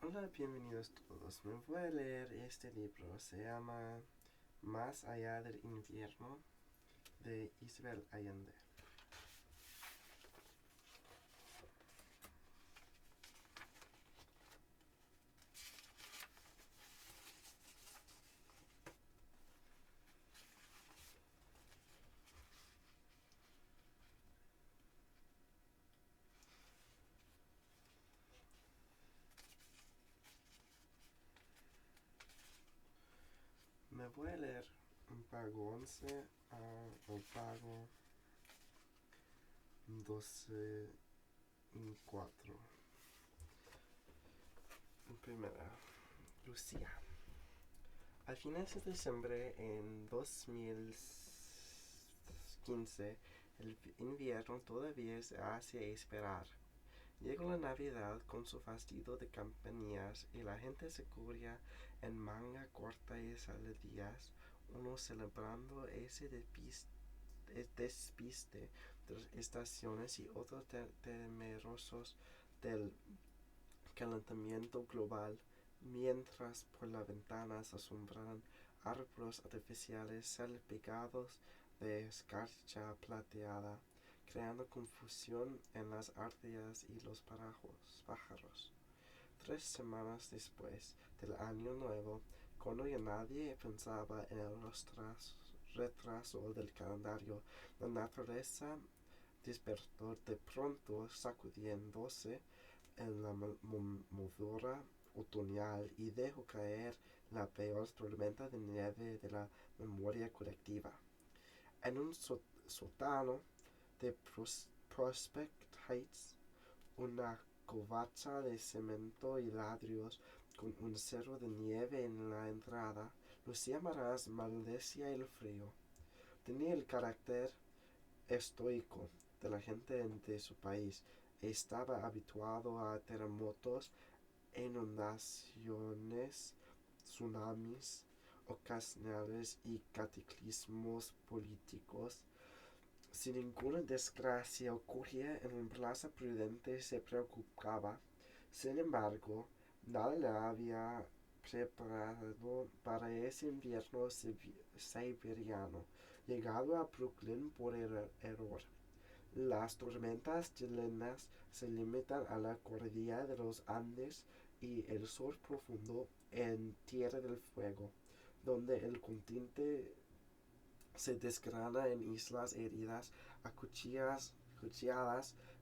Hola, bienvenidos todos. Me voy a leer este libro. Se llama Más allá del invierno de Isabel Allende. Me voy a leer un pago 11 o pago 12 y 4. Primera, Lucía. Al final de diciembre en 2015, el invierno todavía se hace esperar. Llegó la Navidad con su fastidio de campanillas y la gente se cubría en manga corta y salidillas, unos celebrando ese despiste de las estaciones y otros temerosos del calentamiento global, mientras por las ventanas asombraban árboles artificiales salpicados de escarcha plateada, creando confusión en las ardillas y los pájaros. 3 semanas después del año nuevo, cuando ya nadie pensaba en el retraso del calendario, la naturaleza despertó de pronto, sacudiéndose en la moldura otoñal y dejó caer la peor tormenta de nieve de la memoria colectiva. En un sótano de Prospect Heights, una covacha de cemento y ladrillos con un cerro de nieve en la entrada, Lucía Maraz maldecía el frío. Tenía el carácter estoico de la gente de su país. Estaba habituado a terremotos, inundaciones, tsunamis ocasionales y cataclismos políticos. Si ninguna desgracia ocurría en un plaza prudente se preocupaba. Sin embargo, nada le había preparado para ese invierno siberiano, llegado a Brooklyn por error. Las tormentas chilenas se limitan a la cordillera de los Andes y el sur profundo en Tierra del Fuego, donde el continente se desgrana en islas heridas acuchilladas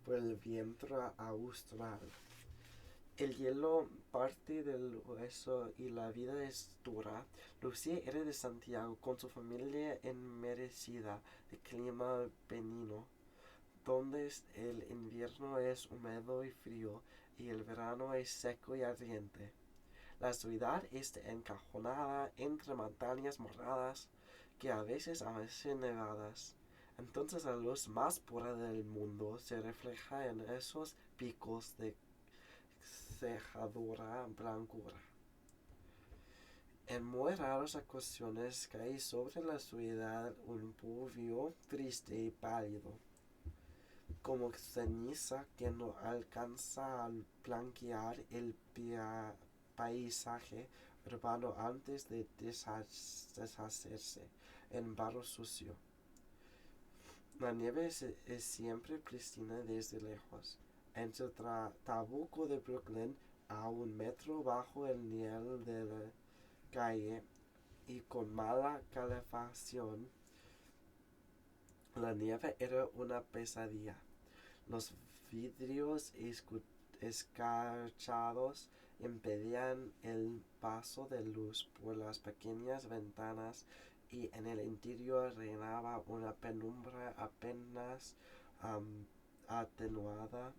por el viento austral. El hielo parte del hueso y la vida es dura. Lucía era de Santiago con su familia enmerecida de clima benigno, donde el invierno es húmedo y frío y el verano es seco y ardiente. La ciudad está encajonada entre montañas moradas que a veces amanecen nevadas. Entonces la luz más pura del mundo se refleja en esos picos de cejadora blancura. En muy raras ocasiones cae sobre la ciudad un polvo triste y pálido, como ceniza que no alcanza a blanquear el paisaje urbano antes de deshacerse en barro sucio. La nieve es siempre pristina desde lejos. En el trabuco de Brooklyn, a 1 metro bajo el nivel de la calle y con mala calefacción, la nieve era una pesadilla. Los vidrios escarchados impedían el paso de luz por las pequeñas ventanas y en el interior reinaba una penumbra apenas atenuada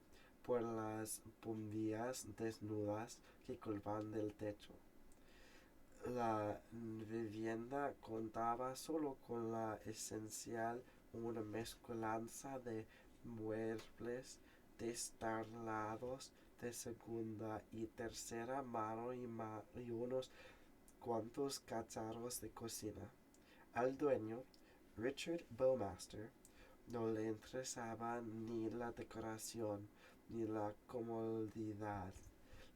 por las bombillas desnudas que colgaban del techo. La vivienda contaba solo con la esencial, una mezcolanza de muebles destarlados de segunda y tercera mano y unos cuantos cacharros de cocina. Al dueño, Richard Bowmaster, no le interesaba ni la decoración ni la comodidad.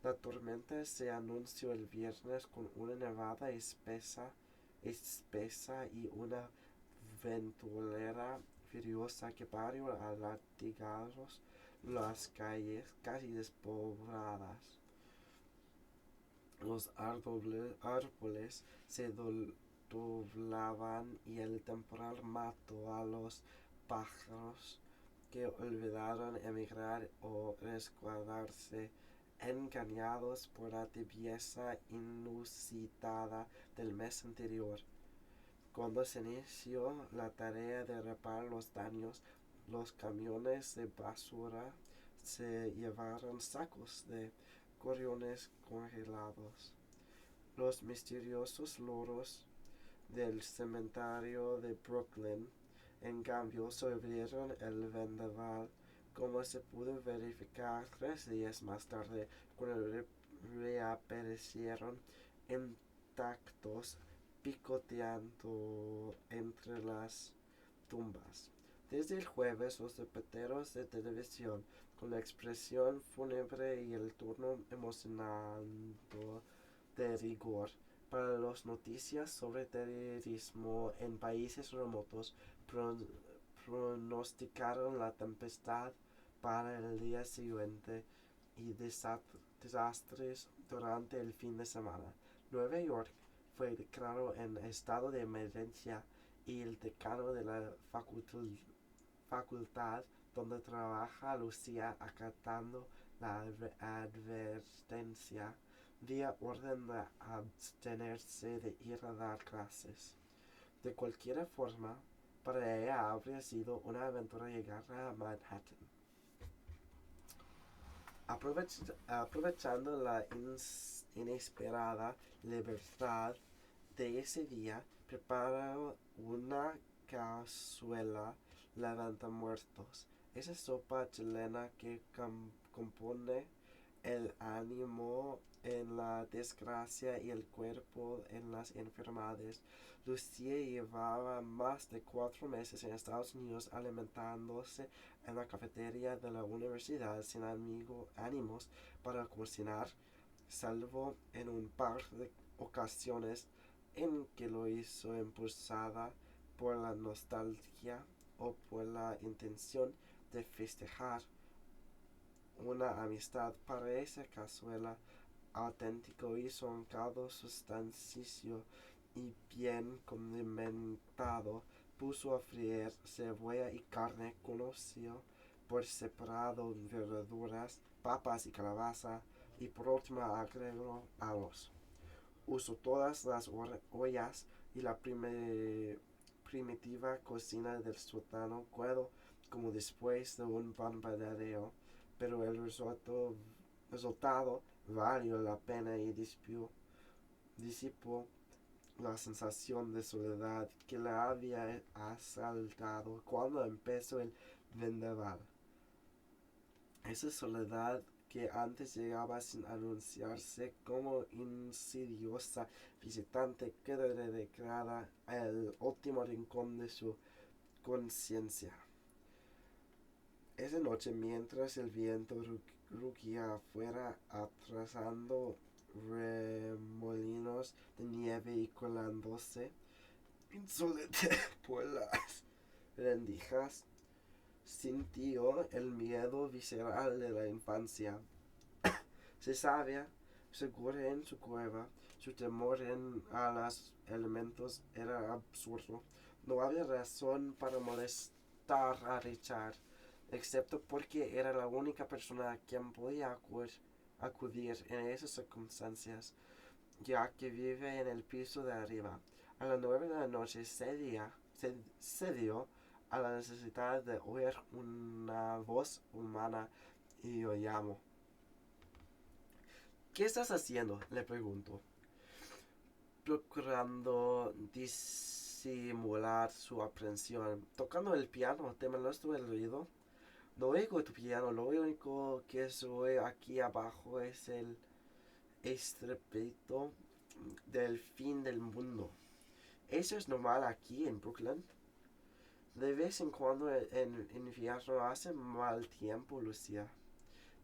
La tormenta se anunció el viernes con una nevada espesa y una ventolera furiosa que barrió a latigazos las calles casi despobladas. Los árboles se doblaban y el temporal mató a los pájaros que olvidaron emigrar o resguardarse, engañados por la tibieza inusitada del mes anterior. Cuando se inició la tarea de reparar los daños, los camiones de basura se llevaron sacos de gorriones congelados. Los misteriosos loros del cementerio de Brooklyn, en cambio, sobrevivieron el vendaval, como se pudo verificar 3 días más tarde, cuando reaparecieron intactos picoteando entre las tumbas. Desde el jueves, los reporteros de televisión, con la expresión fúnebre y el tono emocionado de rigor para las noticias sobre terrorismo en países remotos, pronosticaron la tempestad para el día siguiente y desastres durante el fin de semana. Nueva York fue declarado en estado de emergencia y el decano de la facultad donde trabaja Lucía, acatando la advertencia, dio orden de abstenerse de ir a dar clases. De cualquier forma, para ella habría sido una aventura llegar a Manhattan. Aprovechando la inesperada libertad de ese día, preparó una cazuela levantamuertos, esa sopa chilena que compone el ánimo en la desgracia y el cuerpo en las enfermedades. Lucía llevaba más de 4 meses en Estados Unidos alimentándose en la cafetería de la universidad sin ánimos para cocinar, salvo en un par de ocasiones en que lo hizo impulsada por la nostalgia o por la intención de festejar una amistad. Para esa cazuela auténtico hizo un caldo sustancioso y bien condimentado. Puso a freír cebolla y carne, conoció por separado verduras, papas y calabaza, y por último agregó arroz. Usó todas las ollas y la primitiva cocina del sótano quedó como después de un bombardeo, pero el resultado valió la pena y disipó la sensación de soledad que la había asaltado cuando empezó el vendaval. Esa soledad que antes llegaba sin anunciarse como insidiosa visitante quedó dedicada al último rincón de su conciencia. Esa noche, mientras el viento rugía afuera, atrasando remolinos de nieve y colándose insolente por las rendijas, sintió el miedo visceral de la infancia. Se sabía segura en su cueva, su temor a los elementos era absurdo. No había razón para molestar a Richard, excepto porque era la única persona a quien podía acudir en esas circunstancias, ya que vive en el piso de arriba. A las 9 de la noche cedió a la necesidad de oír una voz humana y yo llamo. ¿Qué estás haciendo?, le preguntó, procurando disimular su aprensión. Tocando el piano, ¿te molesta el ruido? No oigo tu piano, lo único que se oye aquí abajo es el estrépito del fin del mundo. ¿Eso es normal aquí en Brooklyn? De vez en cuando en invierno hace mal tiempo, Lucía.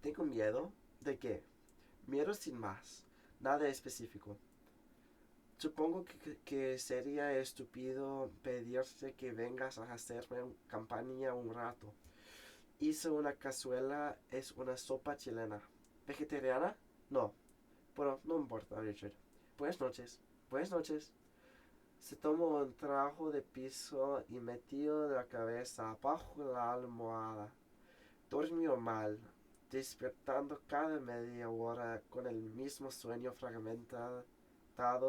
Tengo miedo. ¿De qué? Miedo sin más, nada específico. Supongo que sería estúpido pedirte que vengas a hacerme campaña un rato. Hice una cazuela, es una sopa chilena. ¿Vegetariana? No. Bueno, no importa, Richard. Buenas noches. Buenas noches. Se tomó un trago de piso y metió la cabeza bajo la almohada. Durmió mal, despertando cada media hora con el mismo sueño fragmentado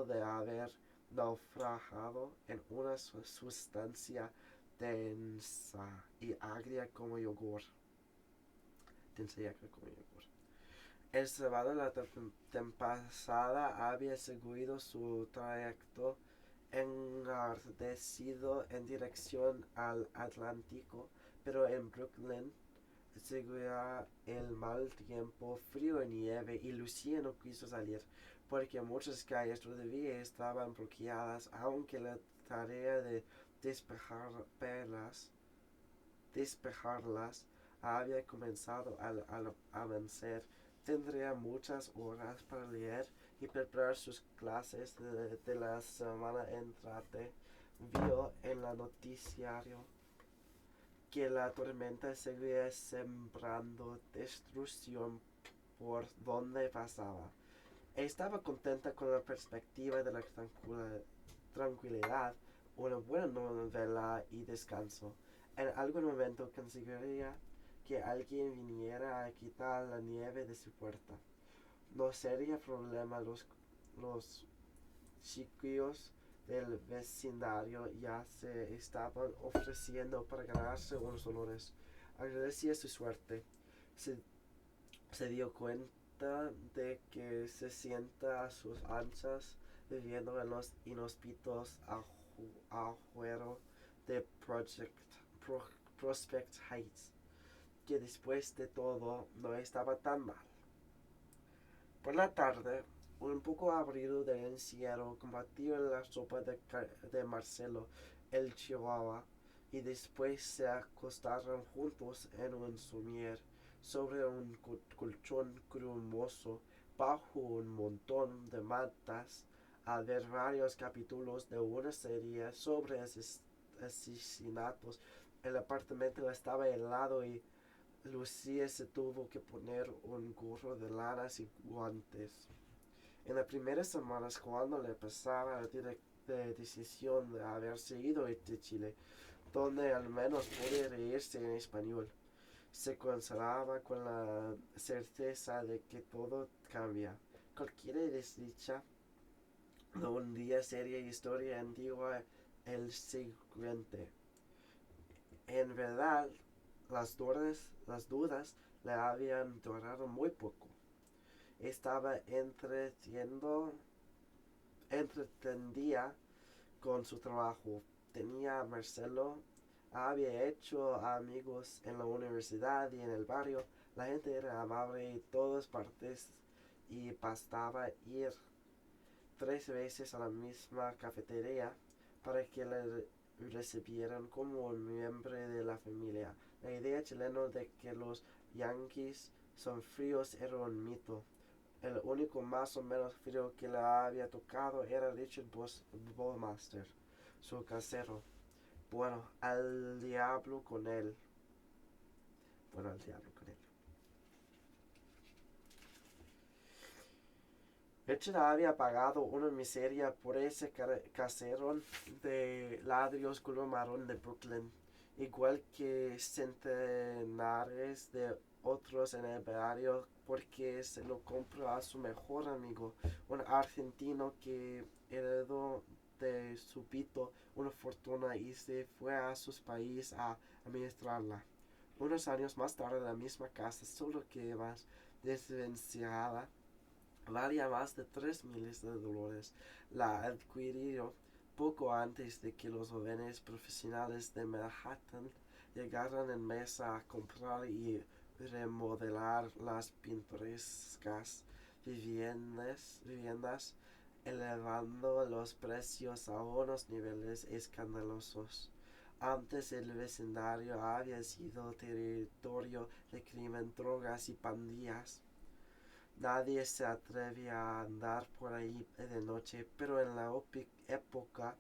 de haber naufragado en una sustancia densa y agria como yogur. Densa y agria como yogur. El sábado la tempestad había seguido su trayecto enardecido en dirección al Atlántico, pero en Brooklyn seguía el mal tiempo, frío y nieve, y Lucía no quiso salir porque muchas calles todavía estaban bloqueadas, aunque la tarea de despejarlas había comenzado al amanecer. Tendría muchas horas para leer y preparar sus clases de la semana entrante. Vio en el noticiario que la tormenta seguía sembrando destrucción por donde pasaba. Estaba contenta con la perspectiva de la tranquilidad, una buena novela y descanso. En algún momento conseguiría que alguien viniera a quitar la nieve de su puerta. No sería problema, los chiquillos del vecindario ya se estaban ofreciendo para ganarse unos honores. Agradecía su suerte. Se, se dio cuenta de que se sienta a sus anchas viviendo en los inhóspitos ajueros de Prospect Heights, que después de todo no estaba tan mal. Por la tarde, un poco abrido del encierro, compartió la sopa de Marcelo, el chihuahua, y después se acostaron juntos en un somier sobre un colchón grumoso bajo un montón de mantas a ver varios capítulos de una serie sobre asesinatos. El apartamento estaba helado y Lucía se tuvo que poner un gorro de lana y guantes. En las primeras semanas, cuando le pasaba la decisión de haberse ido de Chile, donde al menos podía reírse en español, se consolaba con la certeza de que todo cambia. Cualquier desdicha de un día sería historia antigua el siguiente. En verdad, las dudas le habían durado muy poco. Estaba entretendida con su trabajo. Tenía a Marcelo, había hecho amigos en la universidad y en el barrio. La gente era amable en todas partes y bastaba ir 3 veces a la misma cafetería para que le recibieran como un miembro de la familia. La idea chilena de que los yanquis son fríos era un mito. El único más o menos frío que le había tocado era Richard Bowmaster, su casero. Bueno, al diablo con él. Bueno, al diablo con él. Richard había pagado una miseria por ese caserón de ladrillos color marrón de Brooklyn, igual que centenares de otros en el barrio, porque se lo compró a su mejor amigo, un argentino que heredó de súbito una fortuna y se fue a su país a administrarla. Unos años más tarde, la misma casa, solo que más desvenciada, valía más de $3,000,000. La adquirió poco antes de que los jóvenes profesionales de Manhattan llegaran en masa a comprar y remodelar las pintorescas viviendas, elevando los precios a unos niveles escandalosos. Antes el vecindario había sido territorio de crimen, drogas y pandillas. Nadie se atreve a andar por ahí de noche, pero en la época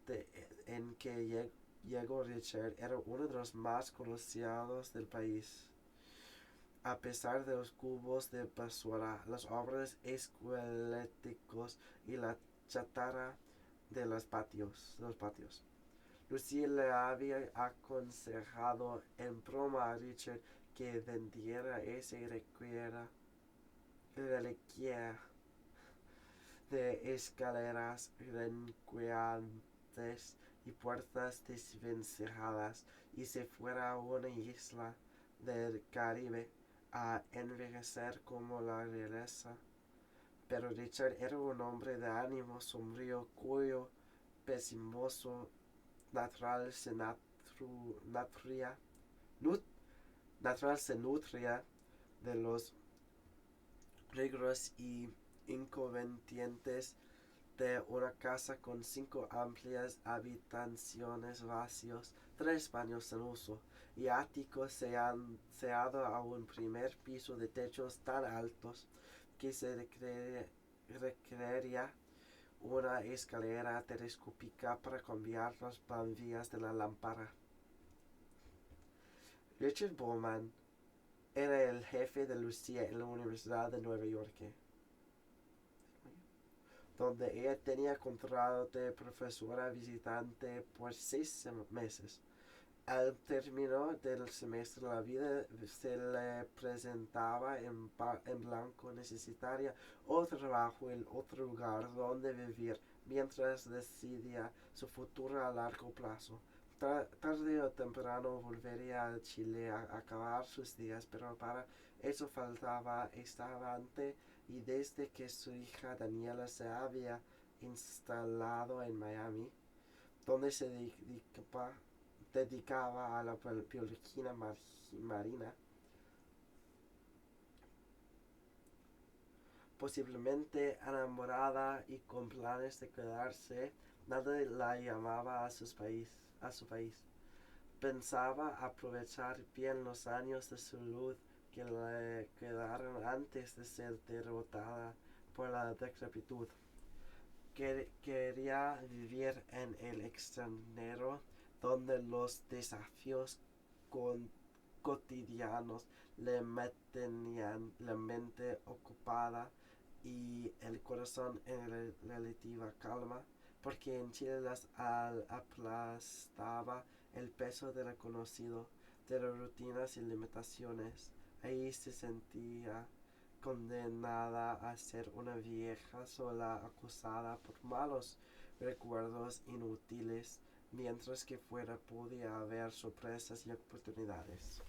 de- en que llegó Richard era uno de los más conocidos del país. A pesar de los cubos de basura, las obras esqueléticos y la chatarra de los patios. Lucille le había aconsejado en broma a Richard que vendiera esa reliquia de escaleras renqueantes y puertas desvencejadas y se fuera a una isla del Caribe a envejecer como la realeza. Pero Richard era un hombre de ánimo sombrío cuyo pesimoso natural se nutría, natural se nutría de los rigros y inconvenientes de una casa con 5 amplias habitaciones vacíos, 3 baños en uso y áticos sellado a un primer piso de techos tan altos que se requeriría una escalera telescópica para cambiar las bombillas de la lámpara. Richard Bowman era el jefe de Lucía en la Universidad de Nueva York, donde ella tenía contrato de profesora visitante por 6 meses. Al término del semestre, la vida se le presentaba en blanco. Necesitaría otro trabajo en otro lugar donde vivir mientras decidía su futuro a largo plazo. Tarde o temprano volvería a Chile a acabar sus días, pero para eso faltaba bastante, y desde que su hija Daniela se había instalado en Miami, donde se dedicaba a la biología marina, posiblemente enamorada y con planes de quedarse, nada la llamaba a su país. Pensaba aprovechar bien los años de salud que le quedaron antes de ser derrotada por la decrepitud. Quería vivir en el extranjero, donde los desafíos con cotidianos le mantenían la mente ocupada y el corazón en relativa calma, porque en Chile las aplastaba el peso de lo conocido, de las rutinas y limitaciones. Ahí se sentía condenada a ser una vieja sola, acusada por malos recuerdos inútiles, mientras que fuera podía haber sorpresas y oportunidades.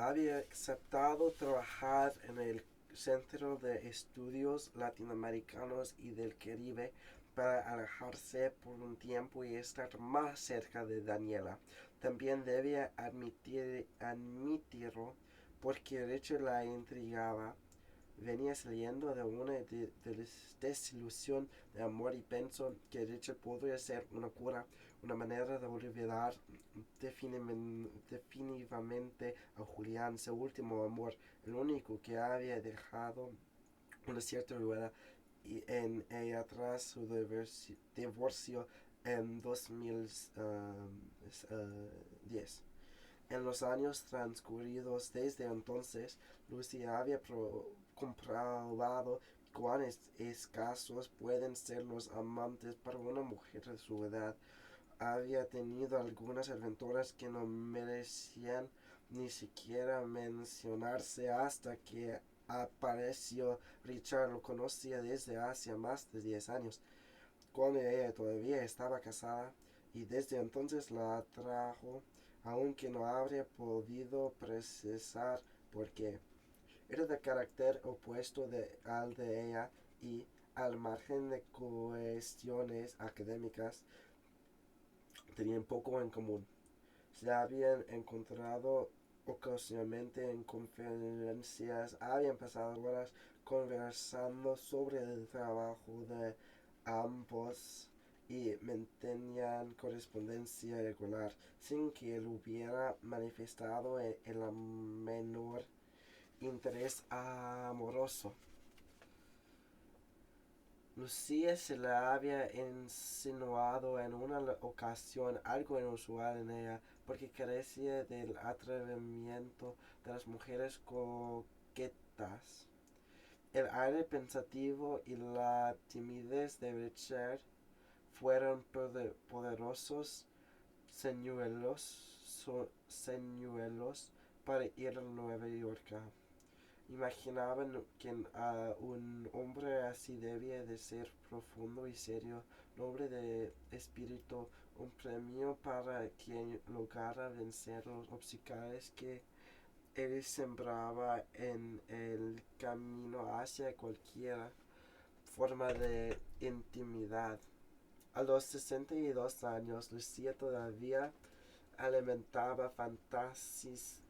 Había aceptado trabajar en el Centro de Estudios Latinoamericanos y del Caribe para alejarse por un tiempo y estar más cerca de Daniela. También debía admitirlo, porque Richard la intrigaba. Venía saliendo de una desilusión de amor y pensó que Richard podría ser una cura, una manera de olvidar definitivamente a Julián, su último amor, el único que había dejado una cierta rueda en ella tras su divorcio en 2010. En los años transcurridos desde entonces, Lucy había comprobado cuán escasos pueden ser los amantes para una mujer de su edad. Había tenido algunas aventuras que no merecían ni siquiera mencionarse hasta que apareció Richard. Lo conocía desde hace más de 10 años, cuando ella todavía estaba casada, y desde entonces la atrajo, aunque no habría podido precisar por qué. Era de carácter opuesto al de ella, y al margen de cuestiones académicas, tenían poco en común. Se habían encontrado ocasionalmente en conferencias, habían pasado horas conversando sobre el trabajo de ambos y mantenían correspondencia regular sin que él hubiera manifestado el menor interés amoroso. Lucía se le había insinuado en una ocasión algo inusual en ella, porque carecía del atrevimiento de las mujeres coquetas. El aire pensativo y la timidez de Richard fueron poderosos señuelos para ir a Nueva York. Imaginaban que un hombre así debía de ser profundo y serio, noble de espíritu, un premio para quien lograra vencer los obstáculos que él sembraba en el camino hacia cualquier forma de intimidad. A los 62 años, Lucía todavía alimentaba fantasías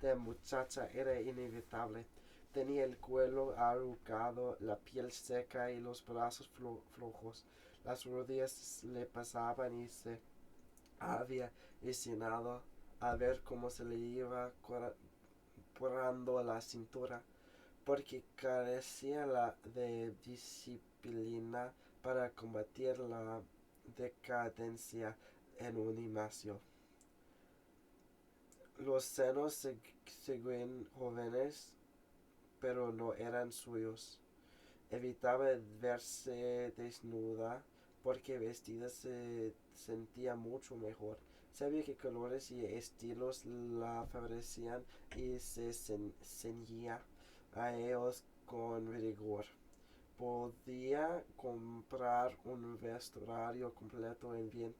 de muchacha. Era inevitable. Tenía el cuello arrugado, la piel seca y los brazos flojos. Las rodillas le pasaban y se había resignado a ver cómo se le iba curando la cintura, porque carecía de disciplina para combatir la decadencia en un gimnasio. Los senos seguían jóvenes, pero no eran suyos. Evitaba verse desnuda porque vestida se sentía mucho mejor. Sabía qué colores y estilos la favorecían y se ceñía a ellos con rigor. Podía comprar un vestuario completo en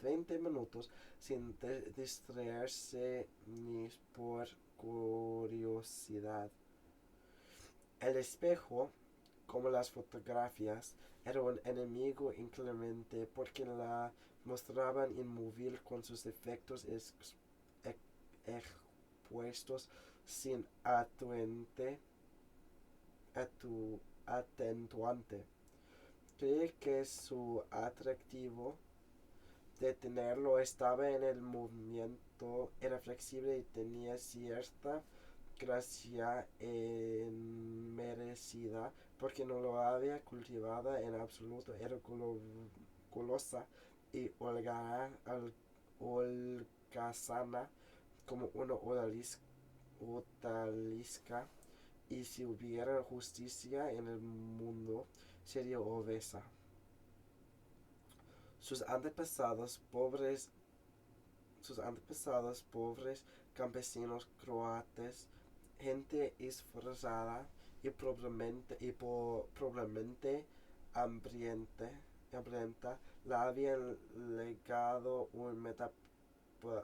20 minutos sin distraerse ni por curiosidad. El espejo, como las fotografías, era un enemigo inclemente porque la mostraban inmóvil con sus efectos expuestos sin atenuante. Cree que su atractivo de tenerlo estaba en el movimiento, era flexible y tenía cierta gracia merecida porque no lo había cultivado en absoluto. Era golosa y holgazana como una odalisca, y si hubiera justicia en el mundo sería obesa. Sus antepasados pobres campesinos croatas, gente esforzada y probablemente hambrienta, le habían legado un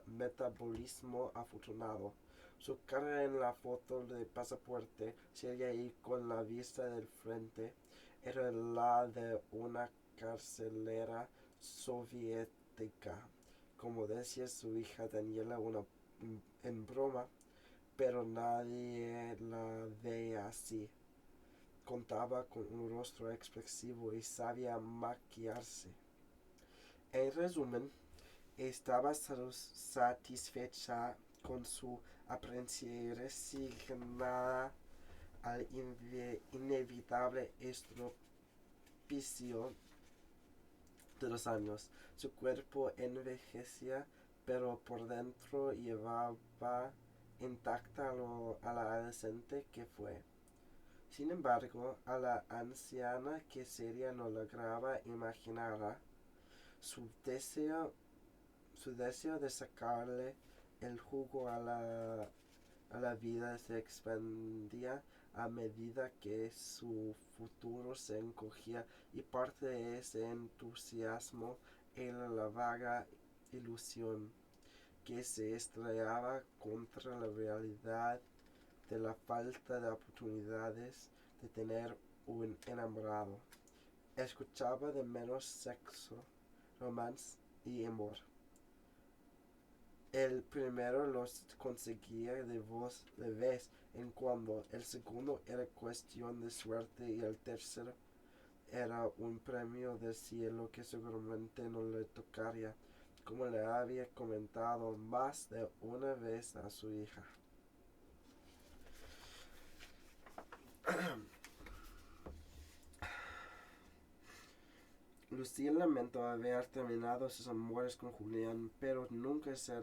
metabolismo afortunado. Su cara en la foto de pasaporte, seria y con la vista del frente, era la de una carcelera soviética, como decía su hija Daniela en broma, pero nadie la veía así. Contaba con un rostro expresivo y sabía maquillarse. En resumen, estaba satisfecha con su apariencia y resignada al inevitable estropicio de los años. Su cuerpo envejecía, pero por dentro llevaba intacta a la adolescente que fue. Sin embargo, a la anciana que sería no lograba imaginarla. Su deseo de sacarle el jugo a la vida se expandía a medida que su futuro se encogía, y parte de ese entusiasmo era la vaga ilusión que se estrellaba contra la realidad de la falta de oportunidades de tener un enamorado. Escuchaba de menos sexo, romance y amor. El primero los conseguía de vez en cuando, el segundo era cuestión de suerte y el tercero era un premio del cielo que seguramente no le tocaría, como le había comentado más de una vez a su hija. Lucía lamentó haber terminado sus amores con Julián, pero nunca se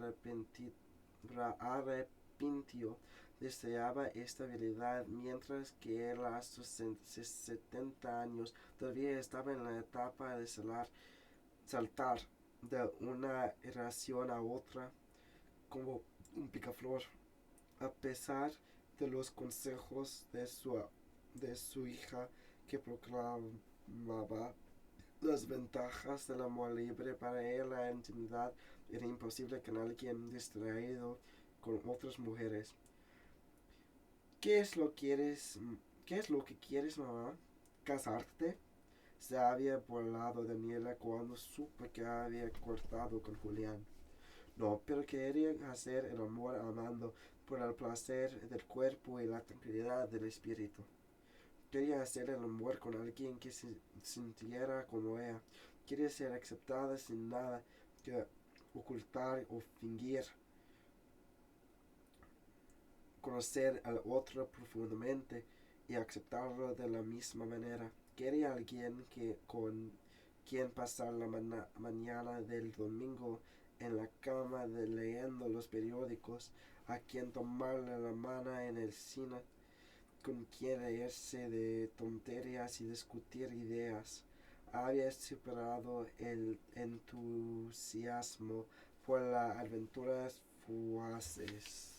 arrepintió. Deseaba estabilidad, mientras que él a sus 70 años todavía estaba en la etapa de saltar de una relación a otra como un picaflor. A pesar de los consejos de su hija que proclamaba las ventajas del amor libre, para él la intimidad era imposible con alguien distraído con otras mujeres. ¿Qué es lo que quieres? ¿Qué es lo que quieres, mamá? ¿Casarte? Se había burlado Daniela cuando supo que había cortado con Julián. No, pero quería hacer el amor amando por el placer del cuerpo y la tranquilidad del espíritu. Quería hacer el amor con alguien que se sintiera como ella. Quería ser aceptada sin nada que ocultar o fingir. Conocer al otro profundamente y aceptarlo de la misma manera. Quería alguien con quien pasar la mañana del domingo en la cama leyendo los periódicos, a quien tomarle la mano en el cine, con quien reírse de tonterías y discutir ideas. Había superado el entusiasmo por las aventuras fugaces.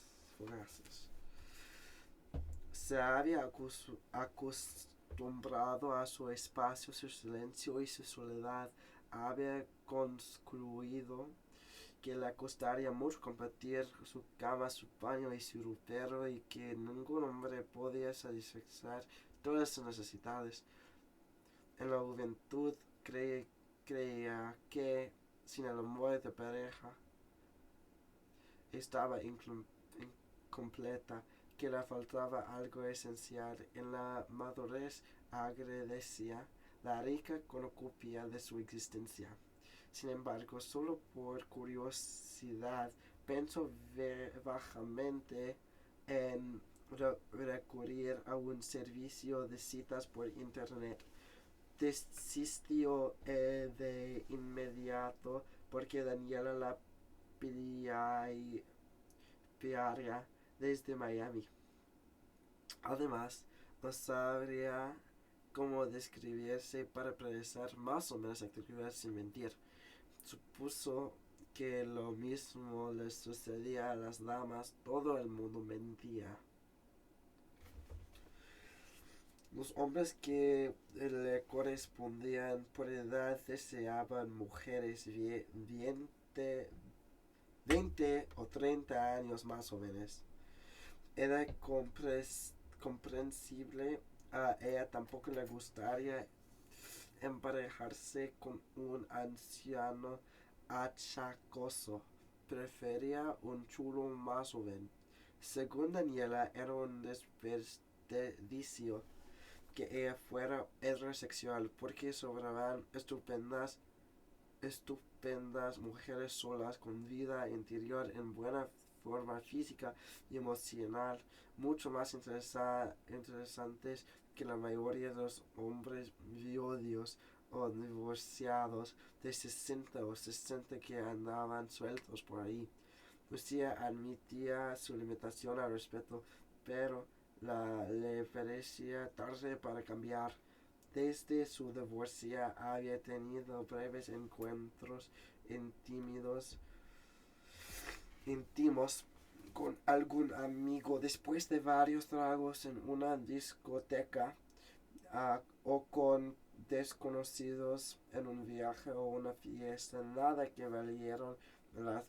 Se había acostumbrado a su espacio, su silencio y su soledad. Había concluido que le costaría mucho compartir su cama, su baño y su ropero, y que ningún hombre podía satisfacer todas sus necesidades. En la juventud creía que sin el amor de pareja estaba incompleta, que le faltaba algo esencial. En la madurez agradecía la rica cornucopia de su existencia. Sin embargo, solo por curiosidad, pensó bajamente en recurrir a un servicio de citas por internet. Desistió de inmediato porque Daniela la pillaría desde Miami. Además, no sabría cómo describirse para realizar más o menos actividades sin mentir. Supuso que lo mismo les sucedía a las damas, todo el mundo mentía. Los hombres que le correspondían por edad deseaban mujeres 20 o 30 años más jóvenes. Era comprensible. A ella tampoco le gustaría emparejarse con un anciano achacoso. Prefería un chulo más joven. Según Daniela, era un desperdicio que ella fuera heterosexual, porque sobraban estupendas mujeres solas con vida interior en buena forma física y emocional, mucho más interesantes que la mayoría de los hombres viudos o divorciados de 60 o 60 que andaban sueltos por ahí. Lucía admitía su limitación al respecto, pero le parecía tarde para cambiar. Desde su divorcio había tenido breves encuentros íntimos con algún amigo después de varios tragos en una discoteca, o con desconocidos en un viaje o una fiesta. Nada que valieron la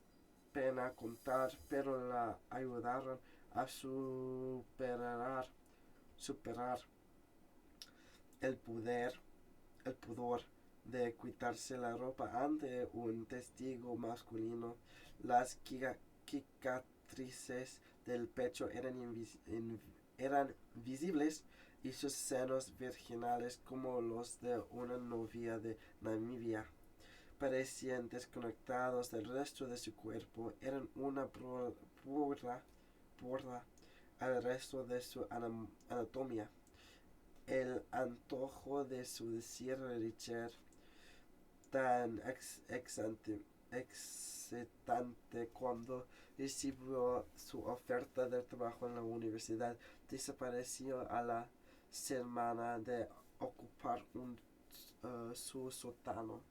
pena contar, pero la ayudaron a superar el poder, el pudor de quitarse la ropa ante un testigo masculino. Las cicatrices del pecho eran visibles y sus senos virginales como los de una novia de Namibia parecían desconectados del resto de su cuerpo, eran una burla al resto de su anatomía. El antojo de su decir Richard, tan excitante cuando recibió su oferta de trabajo en la universidad, desapareció a la semana de ocupar su sótano.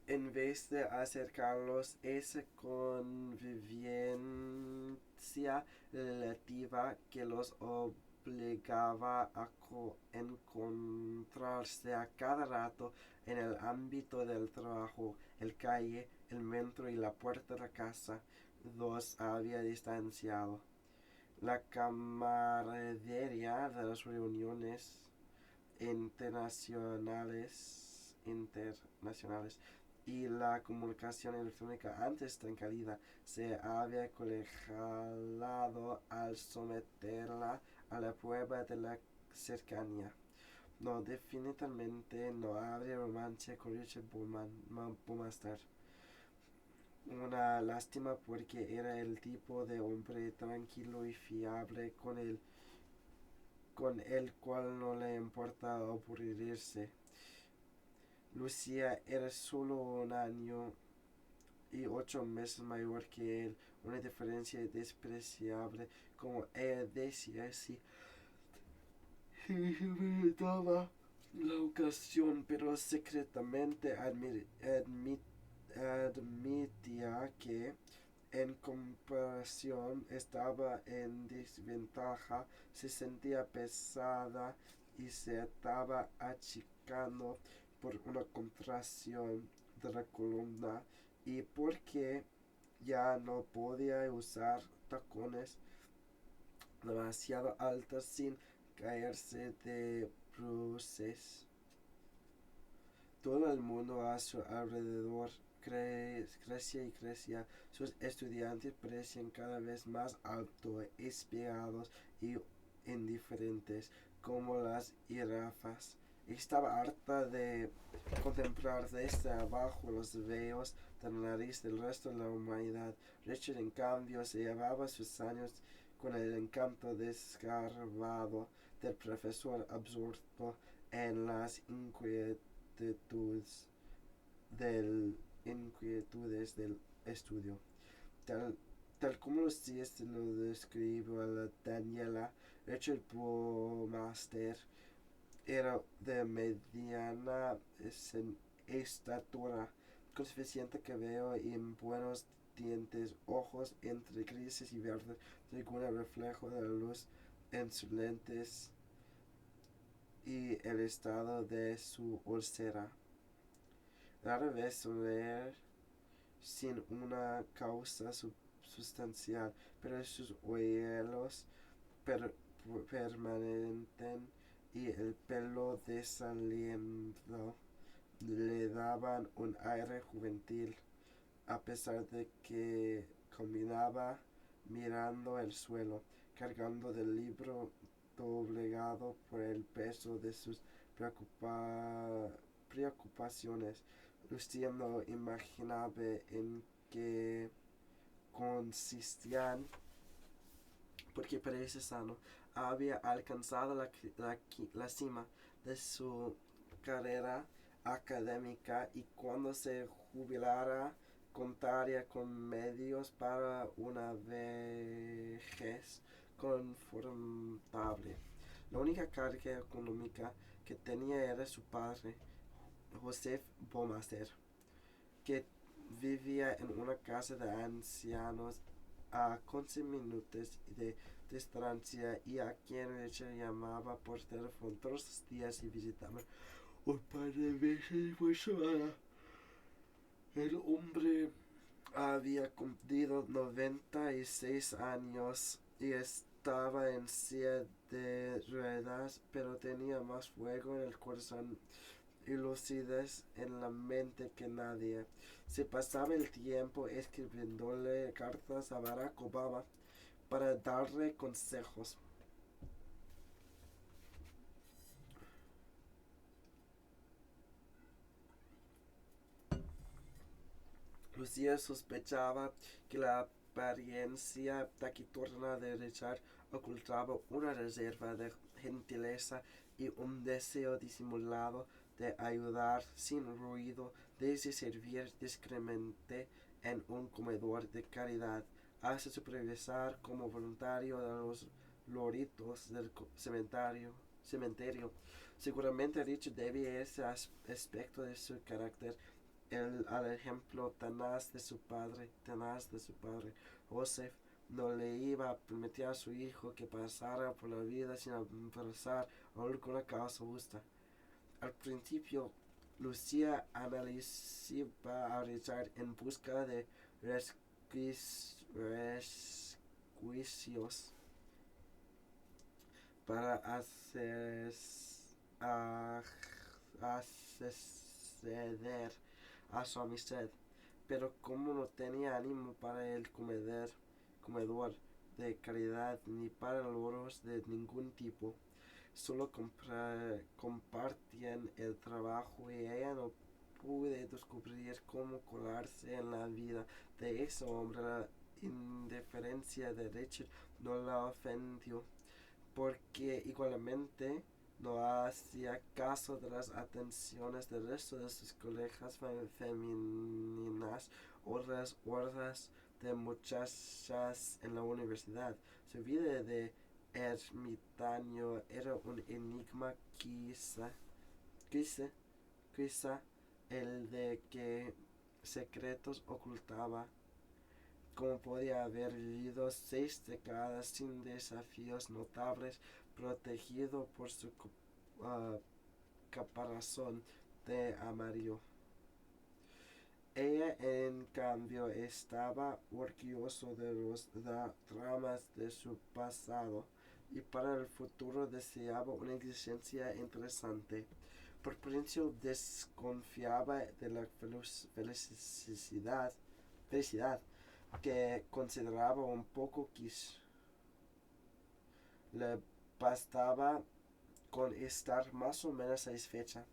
En vez de acercarlos, esa convivencia relativa que los obligaba a encontrarse a cada rato en el ámbito del trabajo, el calle, el metro y la puerta de la casa, los había distanciado. La camaradería de las reuniones internacionales y la comunicación electrónica antes tan cálida se había colegiado al someterla a la prueba de la cercanía. No, definitivamente no habría romance con Richard Burmester. Una lástima porque era el tipo de hombre tranquilo y fiable con el cual no le importa aburrirse. Lucía era solo 1 año y 8 meses mayor que él, una diferencia despreciable, como ella decía, si daba la ocasión, pero secretamente admitía que en comparación estaba en desventaja, se sentía pesada y se estaba achicando por una contracción de la columna y porque ya no podía usar tacones demasiado altos sin caerse de bruces. Todo el mundo a su alrededor crecía y crecía. Sus estudiantes parecían cada vez más altos, esperados y indiferentes, como las jirafas. Estaba harta de contemplar desde abajo los vellos de la nariz del resto de la humanidad. Richard, en cambio, se llevaba sus años con el encanto desgarbado del profesor absorto en las inquietudes del estudio. Tal como los días lo describió a Daniela, Richard Burmester era de mediana estatura, con suficiente cabello y buenos dientes, ojos entre grises y verdes, según el reflejo de la luz en sus lentes y el estado de su úlcera. Rara vez sonreír sin una causa sustancial, pero sus oídos permanenten y el pelo desaliento le daban un aire juvenil, a pesar de que caminaba mirando el suelo, cargando del libro doblegado por el peso de sus preocupaciones. Lucía no imaginaba en qué consistían, porque parece sano. Había alcanzado la cima de su carrera académica y cuando se jubilara contaría con medios para una vejez confortable. La única carga económica que tenía era su padre, Joseph Burmester, que vivía en una casa de ancianos a 15 minutos de distancia y a quien Richard llamaba por teléfono todos los días y visitaba un par de veces por semana. El hombre había cumplido 96 años y montaba en silla de ruedas, pero tenía más fuego en el corazón y lucidez en la mente que nadie. Se pasaba el tiempo escribiéndole cartas a Barack Obama para darle consejos. Lucía sospechaba que la apariencia taciturna de Richard ocultaba una reserva de gentileza y un deseo disimulado de ayudar sin ruido, desde servir discretamente en un comedor de caridad hasta supervisar como voluntario de los loritos del cementerio. Seguramente Richard debía ese aspecto de su carácter al ejemplo tenaz de su padre. Joseph no le iba a permitir a su hijo que pasara por la vida sin abrazar alguna causa justa. Al principio, Lucía analizaba a Richard en busca de resquicios para acceder a su amistad, pero como no tenía ánimo para el comedor de caridad ni para logros de ningún tipo, solo compartían el trabajo y ella no pude descubrir cómo colarse en la vida de ese hombre. La indiferencia de Richard no la ofendió, porque igualmente no hacía caso de las atenciones del resto de sus colegas femeninas o las hordas de muchachas en la universidad. Su vida de ermitaño era un enigma, quizá el de qué secretos ocultaba. Como podía haber vivido 6 décadas sin desafíos notables, protegido por su caparazón de amarillo. Ella, en cambio, estaba orgulloso de los dramas de su pasado y para el futuro deseaba una existencia interesante. Por principio desconfiaba de la felicidad que consideraba un poco quiche. Le bastaba con estar más o menos satisfecha.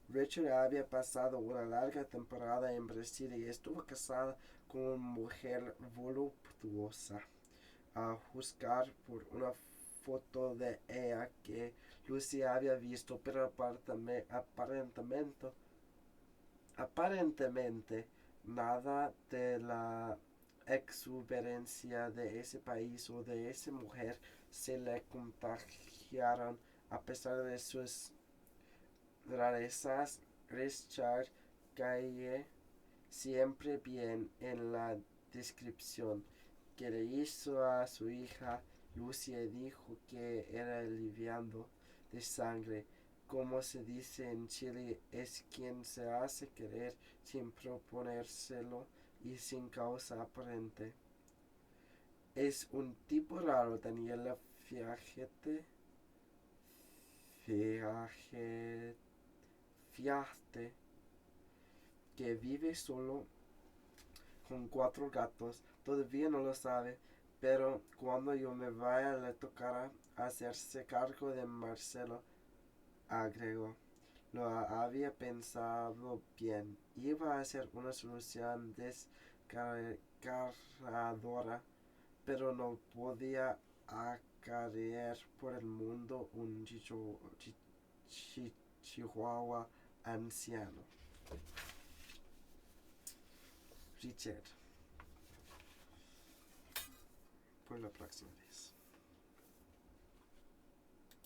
Richard había pasado una larga temporada en Brasil y estuvo casada con una mujer voluptuosa. A juzgar por una foto de ella que Lucy había visto, pero aparentemente nada de la exuberancia de ese país o de esa mujer se le contagiaron. A pesar de sus rarezas, Richard caía siempre bien en la descripción que le hizo a su hija. Lucia dijo que era liviano de sangre. Como se dice en Chile, es quien se hace querer sin proponérselo y sin causa aparente. Es un tipo raro, Daniela. Fíjate que vive solo con 4 gatos. Todavía no lo sabe, pero cuando yo me vaya le tocará hacerse cargo de Marcelo, agregó. Lo había pensado bien. Iba a ser una solución desgarradora, pero no podía acarrear por el mundo un chihuahua anciano. Richard, por la próxima vez.